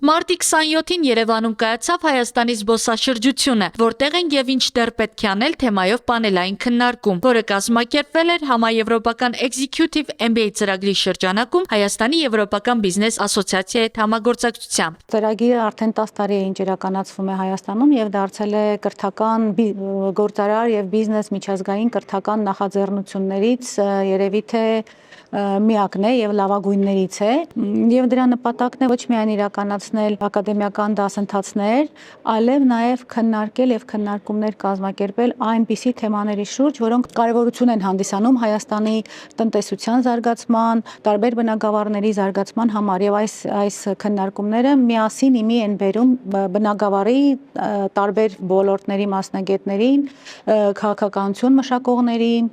Մարտի 27-ին Երևանում կայացավ Հայաստանի զբոսաշրջությունը, որտեղ են եւ ինչ դեռ պետք է անել թեմայով պանելային քննարկում, որը կազմակերպվել էր Համաեվրոպական Executive MBA ծրագրի շրջանակում Հայաստանի Եվրոպական բիզնես ասոցիացիայի հետ համագործակցությամբ։ Ծրագիրը արդեն 10 տարի է ինչ իրականացվում է Հայաստանում եւ դարձել է կրթական գործարար եւ բիզնես միջազգային կրթական նախաձեռնություններից երևի թե միակն է եւ լավագույններից է եւ դրա նպատակն է ոչ միայն իրականացնել ակադեմիական դասընթացներ, այլև նաեւ քննարկել եւ քննարկումներ կազմակերպել այնպիսի թեմաների շուրջ, որոնք կարեւորություն են հանդիսանում Հայաստանի տնտեսության զարգացման, տարբեր բնագավառների զարգացման համար եւ այս քննարկումները միասին իմի են բերում բնագավառի տարբեր ոլորտների մասնագետներին, քաղաքականություն մշակողներին,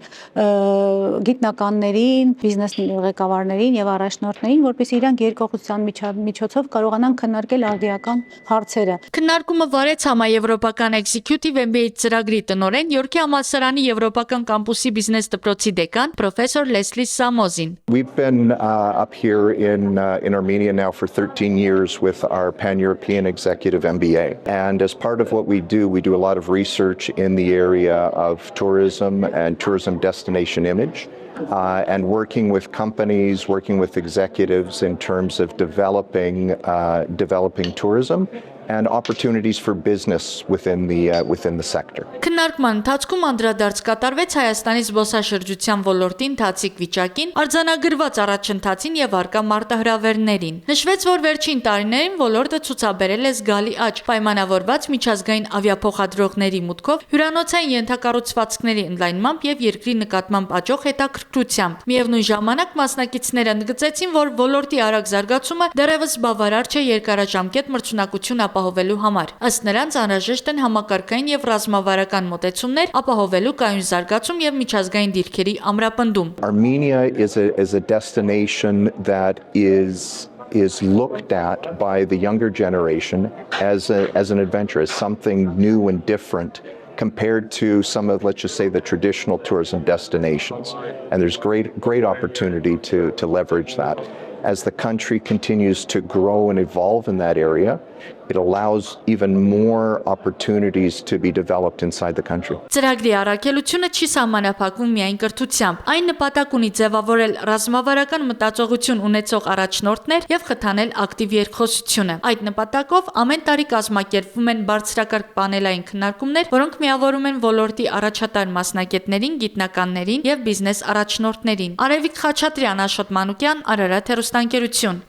գիտնականներին, բիզնես ղեկավարներին եւ առաջնորդներին, որպեսզի իրանք երկխոսության միջոցով կարողանան քննարկել արդիական հարցերը։ Քննարկումը վարեց Համաեվրոպական Executive MBA ծրագրի տնօրեն Յորքի համալսարանի Եվրոպական կամպուսի բիզնես դպրոցի դեկան պրոֆեսոր Լեսլի Սամոզին։ We've been up here in Armenia now for 13 years with our Pan-European Executive MBA. And as part of what we do a lot of research in the area of tourism and tourism destination image. And working with companies, working with executives in terms of developing tourism and opportunities for business within the sector. Քննարկման ընթացքում անդրադարձ կատարվեց Հայաստանի զբոսաշրջության ոլորտի ընթացիկ վիճակին, արձանագրված առաջընթացին եւ արկա մարտահրավերներին։ Նշվեց, որ վերջին տարիներին ոլորտը ցուցաբերել է զգալի աճ, պայմանավորված միջազգային ավիափոխադրողների մուտքով, հյուրանոցային ենթակառուցվածքների ընդլայնմամբ եւ երկրի նկատմամբ աճող հետաքրքրությամբ։ Միևնույն ժամանակ մասնակիցները ընդգծեցին, որ ոլորտի արագ զարգացումը դեռևս բավարար չէ երկարաժամկետ մրցունակություն ապահովելու համար։ Ըստ նրանց անհրաժեշտ են համակարգային եւ ռազմավարական մոտեցումներ ապահովելու կայուն զարգացում եւ միջազգային դիրքերի ամրապնդում։ Armenia is a destination that is looked at by the younger generation as an adventure, as something new and different compared to some of, let's just say, the traditional tourism destinations. And there's great opportunity to leverage that. As the country continues to grow and evolve in that area, it allows even more opportunities to be developed inside the country. Ծրագրի առաքելությունը չի սահմանափակվում միայն կրթությամբ։ Այն նպատակ ունի ձևավորել ռազմավարական մտածողություն ունեցող առաջնորդներ եւ խթանել ակտիվ երկխոսությունը։ Այդ նպատակով ամեն տարի կազմակերպվում են բարձրակարգ պանելային քննարկումներ, որոնք միավորում են ոլորտի առաջատար մասնագետներին, գիտնականներին եւ բիզնես առաջնորդներին։ Արևիկ Խաչատրյան, Աշոտ Մանուկյան, Արարատ հեռուստաընկերություն։